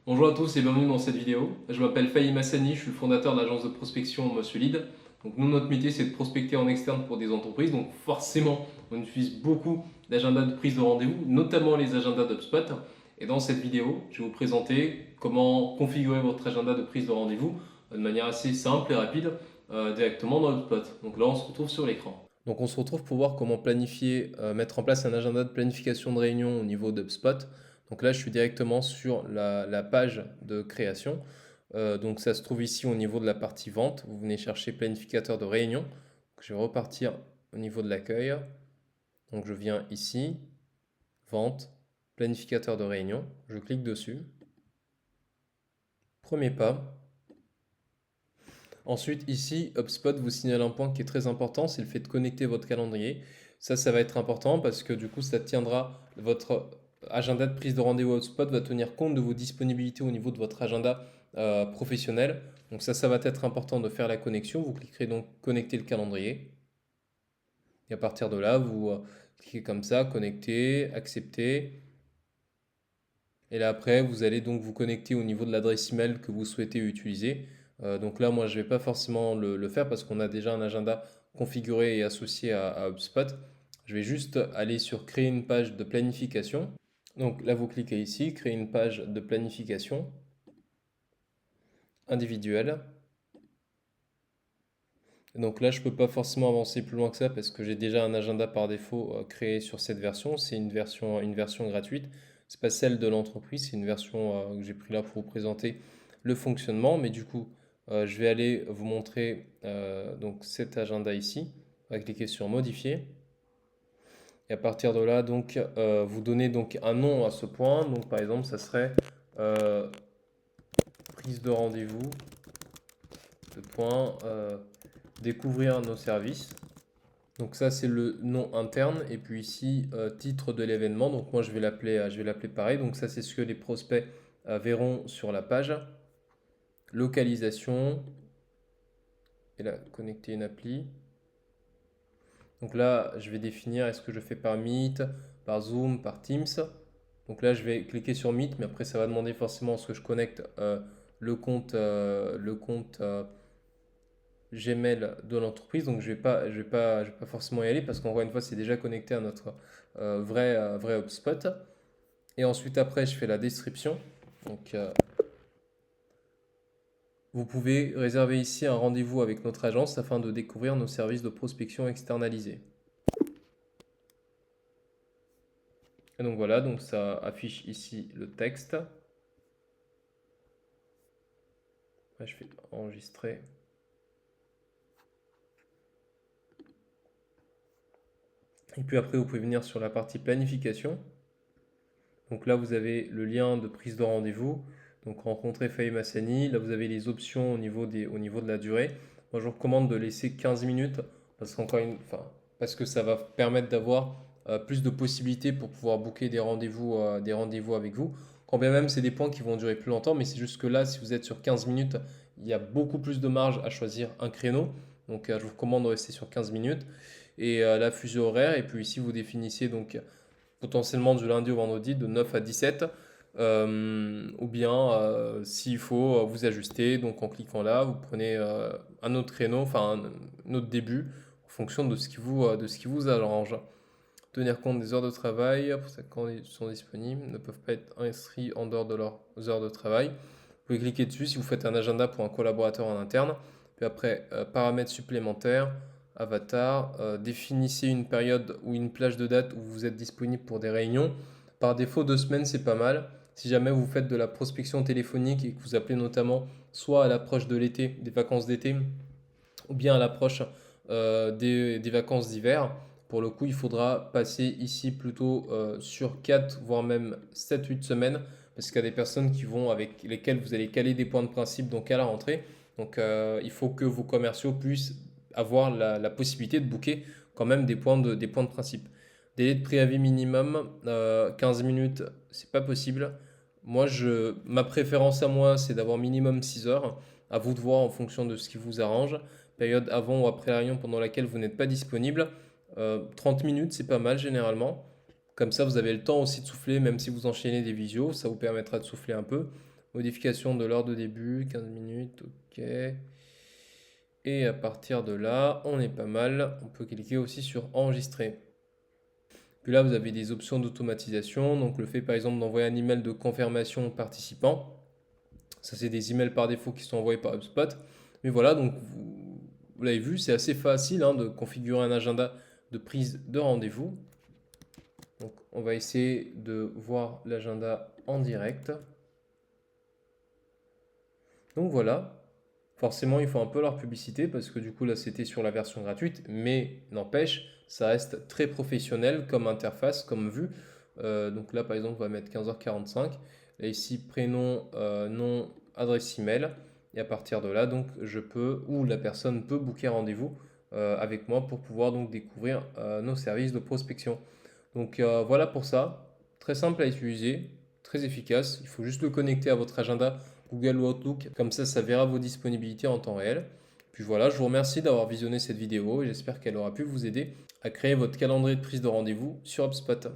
Bonjour à tous et bienvenue dans cette vidéo. Je m'appelle Fahim Hassani, je suis le fondateur de l'agence de prospection Monsieur Lead. Donc nous, notre métier, c'est de prospecter en externe pour des entreprises. Donc forcément, on utilise beaucoup d'agendas de prise de rendez-vous, notamment les agendas d'HubSpot. Et dans cette vidéo, je vais vous présenter comment configurer votre agenda de prise de rendez-vous de manière assez simple et rapide directement dans HubSpot. Donc là, on se retrouve sur l'écran. Donc on se retrouve pour voir comment planifier, mettre en place un agenda de planification de réunion au niveau d'HubSpot. Donc là, je suis directement sur la page de création. Donc ça se trouve ici au niveau de la partie vente. Vous venez chercher planificateur de réunion. Donc, je vais repartir au niveau de l'accueil. Donc je viens ici, vente, planificateur de réunion. Je clique dessus. Premier pas. Ensuite, ici, HubSpot vous signale un point qui est très important, c'est le fait de connecter votre calendrier. Ça va être important parce que du coup, ça tiendra votre agenda de prise de rendez-vous HubSpot va tenir compte de vos disponibilités au niveau de votre agenda professionnel. Donc ça va être important de faire la connexion. Vous cliquerez donc connecter le calendrier. Et à partir de là, vous cliquez comme ça, connecter, accepter. Et là après, vous allez donc vous connecter au niveau de l'adresse email que vous souhaitez utiliser. Donc là, moi, je ne vais pas forcément le faire parce qu'on a déjà un agenda configuré et associé à HubSpot. Je vais juste aller sur créer une page de planification. Donc là, vous cliquez ici, créer une page de planification individuelle. Donc là, je ne peux pas forcément avancer plus loin que ça parce que j'ai déjà un agenda par défaut créé sur cette version. C'est une version gratuite. C'est pas celle de l'entreprise, c'est une version que j'ai pris là pour vous présenter le fonctionnement. Mais du coup, je vais aller vous montrer donc cet agenda ici. On va cliquer sur modifier. Et à partir de là, donc, vous donnez donc un nom à ce point. Donc par exemple, ça serait euh, prise de rendez-vous de point découvrir nos services. Donc ça c'est le nom interne et puis ici titre de l'événement. Donc moi je vais l'appeler pareil. Donc ça c'est ce que les prospects verront sur la page. Localisation et là connecter une appli. Donc là je vais définir est-ce que je fais par Meet, par Zoom, par Teams. Donc là je vais cliquer sur Meet mais après ça va demander forcément à ce que je connecte le compte Gmail de l'entreprise. Donc je vais pas forcément y aller parce qu'encore une fois, c'est déjà connecté à notre vrai HubSpot. Et ensuite, après, je fais la description. Donc, vous pouvez réserver ici un rendez-vous avec notre agence afin de découvrir nos services de prospection externalisés. Et donc voilà, donc ça affiche ici le texte. Là, je fais enregistrer. Et puis après, vous pouvez venir sur la partie planification. Donc là, vous avez le lien de prise de rendez-vous. Donc rencontrer Fahim Hassani. Là, vous avez les options au niveau de la durée. Moi, je vous recommande de laisser 15 minutes parce que ça va permettre d'avoir plus de possibilités pour pouvoir booker des rendez-vous avec vous. Quand bien même, c'est des points qui vont durer plus longtemps, mais c'est juste que là, si vous êtes sur 15 minutes, il y a beaucoup plus de marge à choisir un créneau. Donc, je vous recommande de rester sur 15 minutes. Et la fusion horaire, et puis ici, vous définissez donc potentiellement du lundi au vendredi de 9 à 17. Ou bien s'il faut vous ajuster, donc en cliquant là, vous prenez un autre créneau, enfin un autre début, en fonction de ce qui vous arrange. Tenir compte des heures de travail, pour ça, quand ils sont disponibles, ne peuvent pas être inscrits en dehors de leurs heures de travail. Vous pouvez cliquer dessus si vous faites un agenda pour un collaborateur en interne. Puis après, paramètres supplémentaires, avatar, définissez une période ou une plage de date où vous êtes disponible pour des réunions. Par défaut, 2 semaines, c'est pas mal. Si jamais vous faites de la prospection téléphonique et que vous appelez notamment soit à l'approche de l'été, des vacances d'été, ou bien à l'approche des vacances d'hiver, pour le coup, il faudra passer ici plutôt sur 4, voire même 7, 8 semaines, parce qu'il y a des personnes avec lesquelles vous allez caler des points de principe donc à la rentrée. Donc il faut que vos commerciaux puissent avoir la possibilité de booker quand même des points de principe. Délai de préavis minimum, 15 minutes, c'est pas possible. Ma préférence à moi, c'est d'avoir minimum 6 heures. À vous de voir en fonction de ce qui vous arrange. Période avant ou après la réunion pendant laquelle vous n'êtes pas disponible. 30 minutes, c'est pas mal généralement. Comme ça, vous avez le temps aussi de souffler, même si vous enchaînez des visios, ça vous permettra de souffler un peu. Modification de l'heure de début, 15 minutes, ok. Et à partir de là, on est pas mal. On peut cliquer aussi sur enregistrer. Puis là, vous avez des options d'automatisation. Donc le fait par exemple d'envoyer un email de confirmation aux participants. Ça, c'est des emails par défaut qui sont envoyés par HubSpot. Mais voilà, donc vous l'avez vu, c'est assez facile hein, de configurer un agenda de prise de rendez-vous. Donc on va essayer de voir l'agenda en direct. Donc voilà, forcément il faut un peu leur publicité parce que du coup là c'était sur la version gratuite, mais n'empêche, ça reste très professionnel comme interface, comme vue. Donc là par exemple on va mettre 15h45. Là ici prénom, nom, adresse email. Et à partir de là donc je peux ou la personne peut booker rendez-vous avec moi pour pouvoir donc découvrir nos services de prospection. Donc voilà pour ça, très simple à utiliser, très efficace. Il faut juste le connecter à votre agenda Google ou Outlook, comme ça verra vos disponibilités en temps réel. Puis voilà, je vous remercie d'avoir visionné cette vidéo et j'espère qu'elle aura pu vous aider à créer votre calendrier de prise de rendez-vous sur HubSpot.